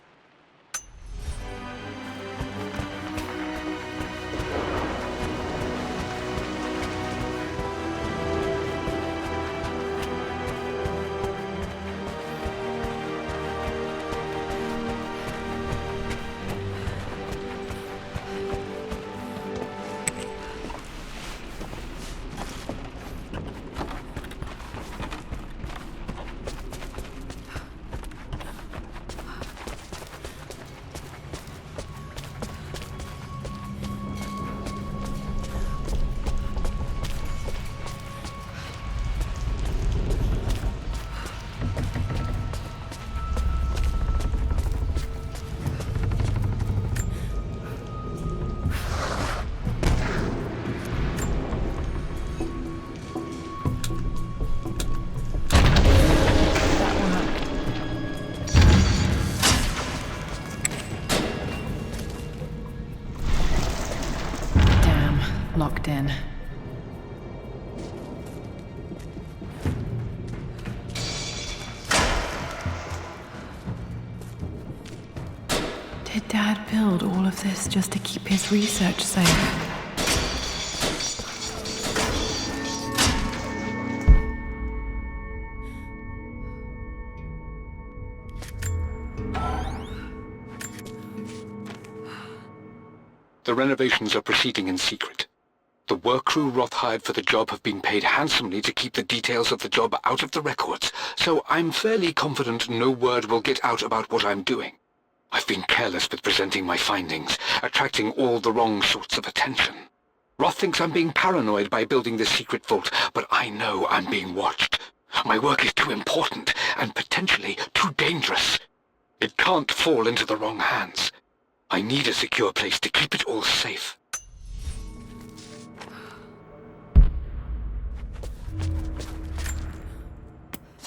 Locked in. Did Dad build all of this just to keep his research safe? The renovations are proceeding in secret. The work crew Roth hired for the job have been paid handsomely to keep the details of the job out of the records, so I'm fairly confident no word will get out about what I'm doing. I've been careless with presenting my findings, attracting all the wrong sorts of attention. Roth thinks I'm being paranoid by building this secret vault, but I know I'm being watched. My work is too important, and potentially too dangerous. It can't fall into the wrong hands. I need a secure place to keep it all safe.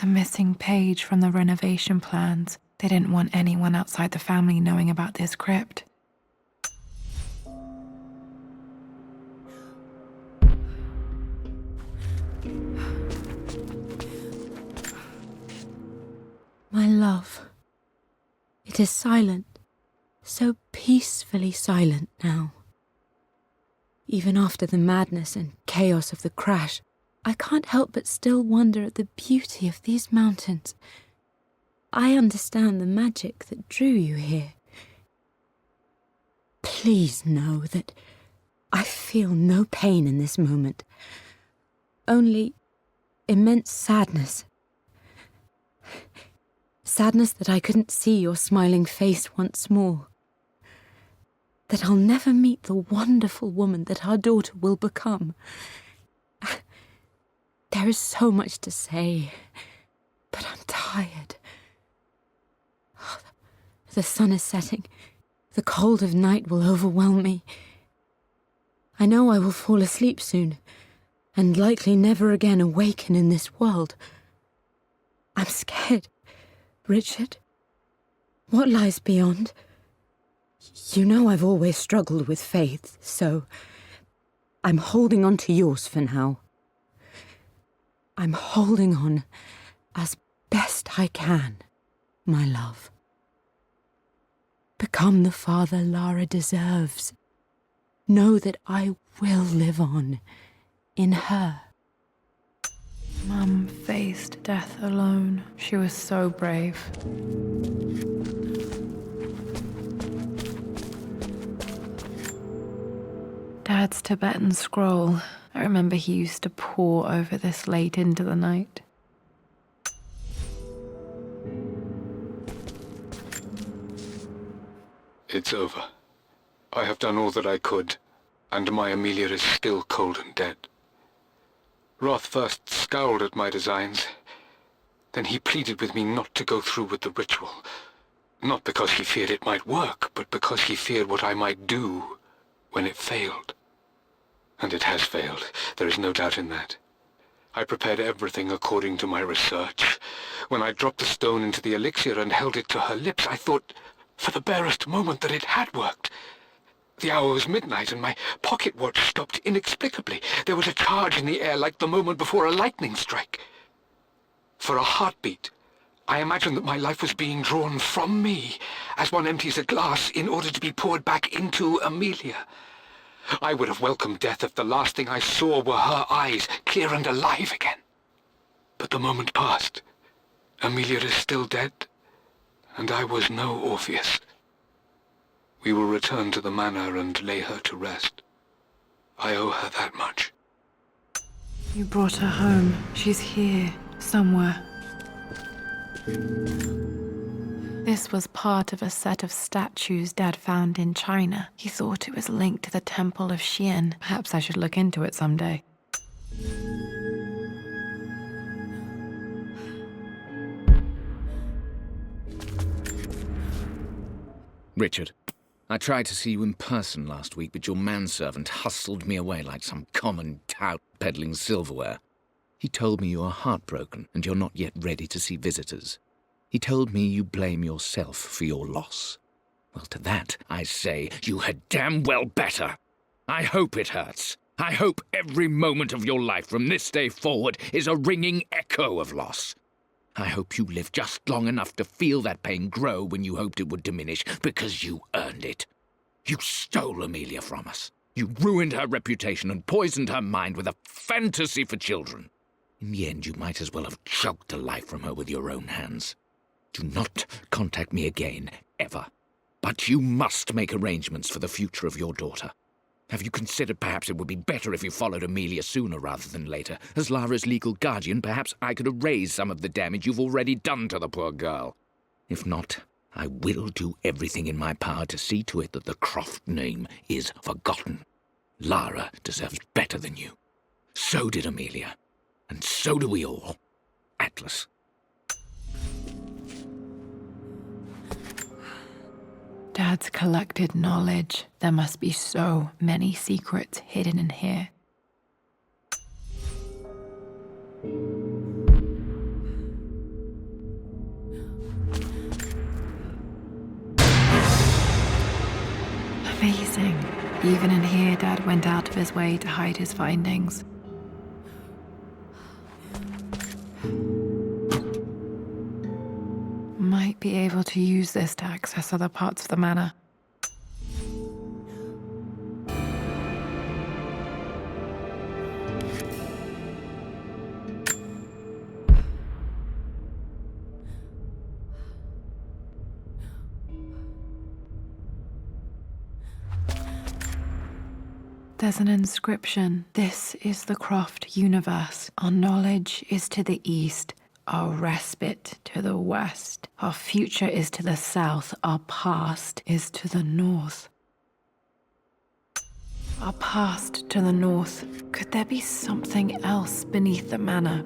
The missing page from the renovation plans. They didn't want anyone outside the family knowing about this crypt. My love, it is silent, so peacefully silent now. Even after the madness and chaos of the crash, I can't help but still wonder at the beauty of these mountains. I understand the magic that drew you here. Please know that I feel no pain in this moment, only immense sadness. Sadness that I couldn't see your smiling face once more. That I'll never meet the wonderful woman that our daughter will become. There is so much to say, but I'm tired. The sun is setting. The cold of night will overwhelm me. I know I will fall asleep soon, and likely never again awaken in this world. I'm scared, Richard. What lies beyond? You know I've always struggled with faith, so I'm holding on to yours for now. I'm holding on as best I can, my love. Become the father Lara deserves. Know that I will live on in her. Mum faced death alone. She was so brave. Dad's Tibetan scroll. I remember he used to pore over this late into the night. It's over. I have done all that I could, and my Amelia is still cold and dead. Roth first scowled at my designs. Then he pleaded with me not to go through with the ritual. Not because he feared it might work, but because he feared what I might do when it failed. And it has failed, there is no doubt in that. I prepared everything according to my research. When I dropped the stone into the elixir and held it to her lips, I thought for the barest moment that it had worked. The hour was midnight and my pocket watch stopped inexplicably. There was a charge in the air like the moment before a lightning strike. For a heartbeat, I imagined that my life was being drawn from me, as one empties a glass in order to be poured back into Amelia. I would have welcomed death if the last thing I saw were her eyes, clear and alive again. But the moment passed. Amelia is still dead, and I was no Orpheus. We will return to the manor and lay her to rest. I owe her that much. You brought her home. She's here, somewhere. This was part of a set of statues Dad found in China. He thought it was linked to the Temple of Xian. Perhaps I should look into it someday. Richard, I tried to see you in person last week, but your manservant hustled me away like some common tout peddling silverware. He told me you are heartbroken and you're not yet ready to see visitors. He told me you blame yourself for your loss. Well, to that, I say you had damn well better. I hope it hurts. I hope every moment of your life from this day forward is a ringing echo of loss. I hope you live just long enough to feel that pain grow when you hoped it would diminish, because you earned it. You stole Amelia from us. You ruined her reputation and poisoned her mind with a fantasy for children. In the end, you might as well have choked the life from her with your own hands. Do not contact me again, ever. But you must make arrangements for the future of your daughter. Have you considered perhaps it would be better if you followed Amelia sooner rather than later? As Lara's legal guardian, perhaps I could erase some of the damage you've already done to the poor girl. If not, I will do everything in my power to see to it that the Croft name is forgotten. Lara deserves better than you. So did Amelia. And so do we all. Atlas. Dad's collected knowledge. There must be so many secrets hidden in here. Amazing. Even in here, Dad went out of his way to hide his findings. Might be able to use this to access other parts of the manor. There's an inscription. This is the Croft universe. Our knowledge is to the east. Our respite to the west. Our future is to the south. Our past is to the north. Our past to the north. Could there be something else beneath the manor?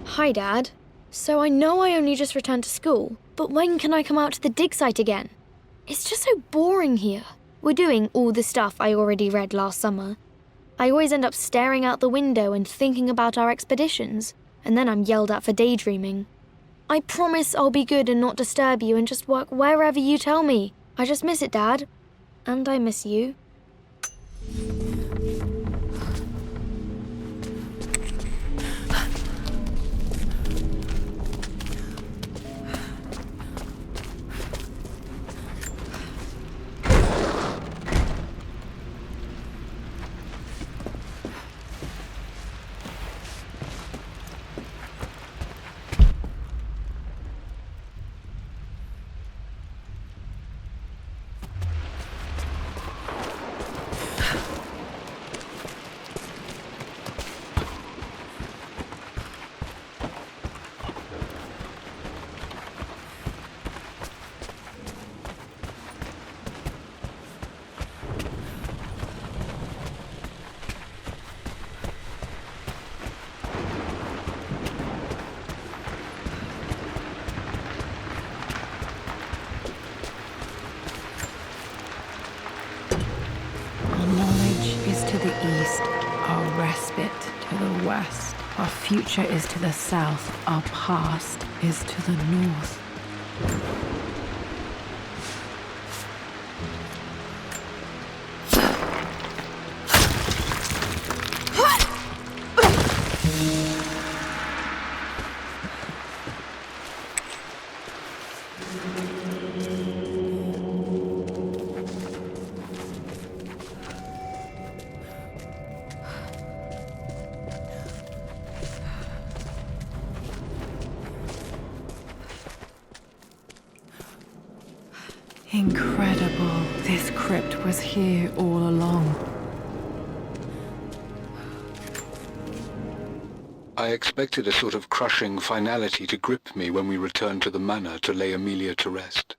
Hi, Dad. So I know I only just returned to school, but when can I come out to the dig site again? It's just so boring here. We're doing all the stuff I already read last summer. I always end up staring out the window and thinking about our expeditions, and then I'm yelled at for daydreaming. I promise I'll be good and not disturb you and just work wherever you tell me. I just miss it, Dad. And I miss you. to the west. Our future is to the south. Our past is to the north. Incredible. This crypt was here all along. I expected a sort of crushing finality to grip me when we returned to the manor to lay Amelia to rest.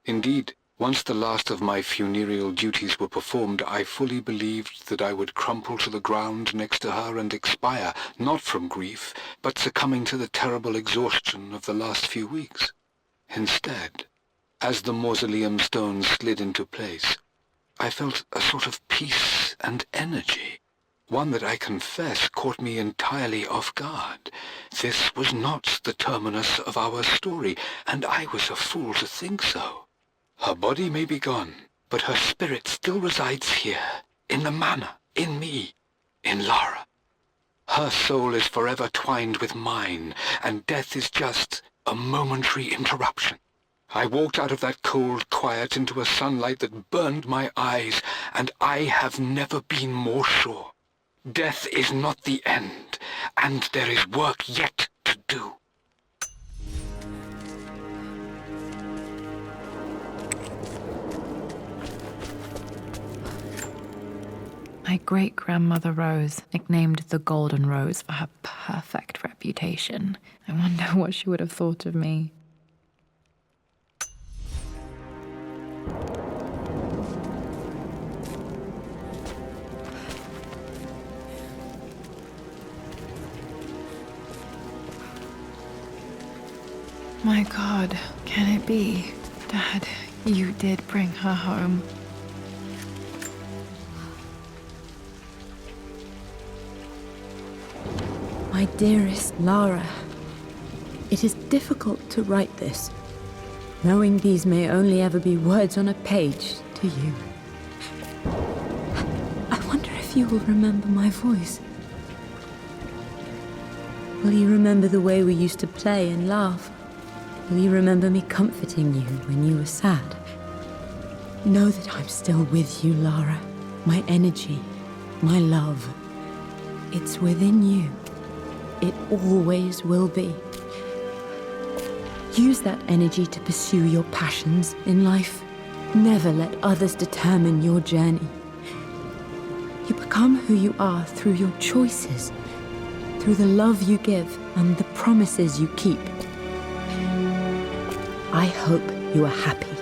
Indeed, once the last of my funereal duties were performed, I fully believed that I would crumple to the ground next to her and expire, not from grief, but succumbing to the terrible exhaustion of the last few weeks. Instead, as the mausoleum stones slid into place, I felt a sort of peace and energy, one that I confess caught me entirely off guard. This was not the terminus of our story, and I was a fool to think so. Her body may be gone, but her spirit still resides here, in the manor, in me, in Lara. Her soul is forever twined with mine, and death is just a momentary interruption. I walked out of that cold quiet into a sunlight that burned my eyes, and I have never been more sure. Death is not the end, and there is work yet to do. My great-grandmother Rose, nicknamed the Golden Rose for her perfect reputation. I wonder what she would have thought of me. My God, can it be? Dad, you did bring her home. My dearest Lara, it is difficult to write this, knowing these may only ever be words on a page to you. I wonder if you will remember my voice. Will you remember the way we used to play and laugh? Will you remember me comforting you when you were sad? Know that I'm still with you, Lara. My energy, my love. It's within you. It always will be. Use that energy to pursue your passions in life. Never let others determine your journey. You become who you are through your choices, through the love you give and the promises you keep. I hope you are happy,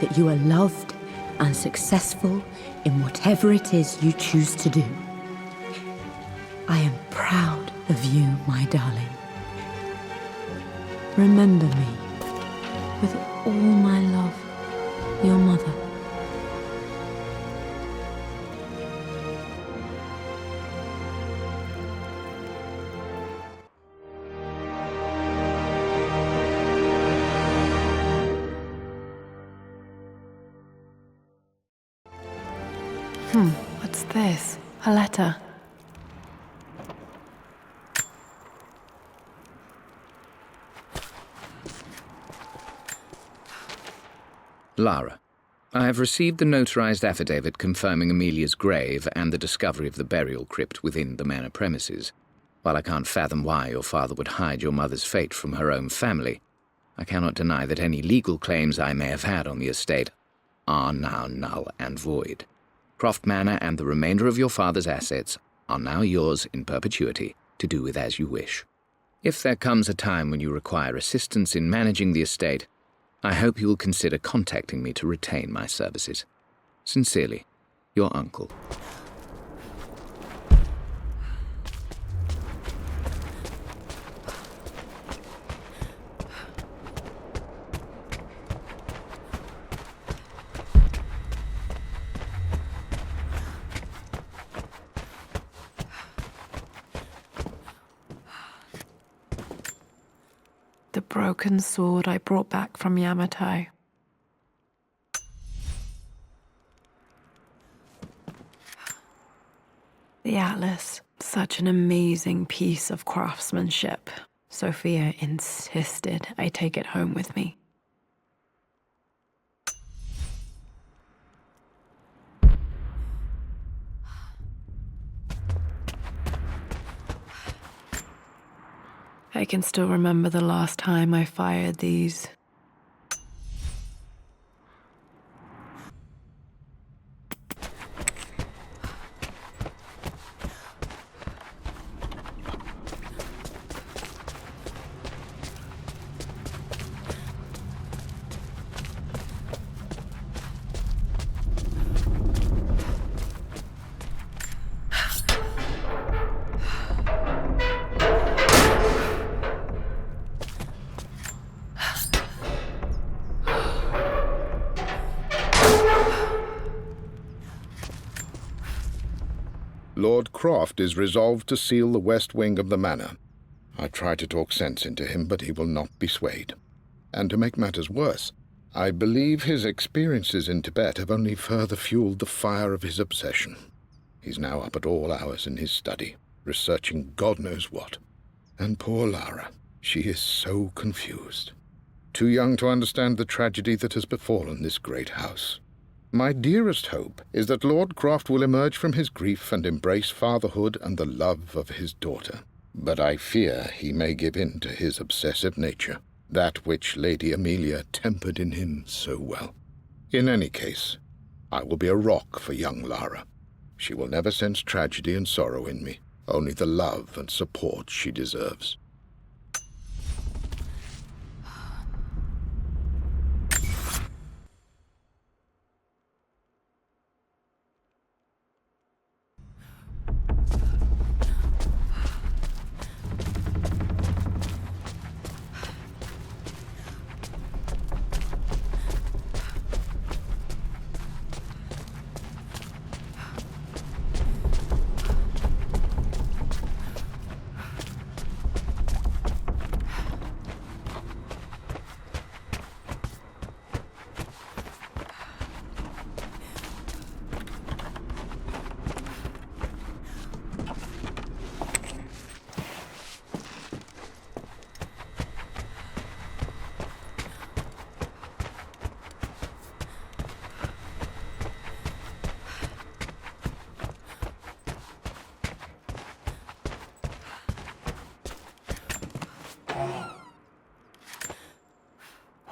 that you are loved and successful in whatever it is you choose to do. I am proud of you, my darling. Remember me with all my love, your mother. What's this? A letter. Lara, I have received the notarized affidavit confirming Amelia's grave and the discovery of the burial crypt within the manor premises. While I can't fathom why your father would hide your mother's fate from her own family, I cannot deny that any legal claims I may have had on the estate are now null and void. Croft Manor and the remainder of your father's assets are now yours in perpetuity to do with as you wish. If there comes a time when you require assistance in managing the estate, I hope you will consider contacting me to retain my services. Sincerely, your uncle. broken sword I brought back from Yamato. The Atlas, such an amazing piece of craftsmanship. Sophia insisted I take it home with me. I can still remember the last time I fired these. Lord Croft is resolved to seal the west wing of the manor. I try to talk sense into him, but he will not be swayed. And to make matters worse, I believe his experiences in Tibet have only further fueled the fire of his obsession. He's now up at all hours in his study, researching God knows what. And poor Lara, she is so confused. Too young to understand the tragedy that has befallen this great house. My dearest hope is that Lord Croft will emerge from his grief and embrace fatherhood and the love of his daughter. But I fear he may give in to his obsessive nature, that which Lady Amelia tempered in him so well. In any case, I will be a rock for young Lara. She will never sense tragedy and sorrow in me, only the love and support she deserves.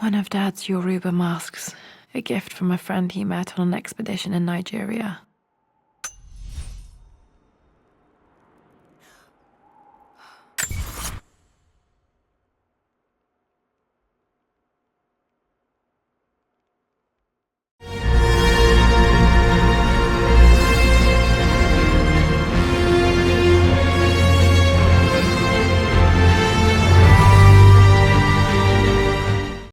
One of Dad's Yoruba masks, a gift from a friend he met on an expedition in Nigeria.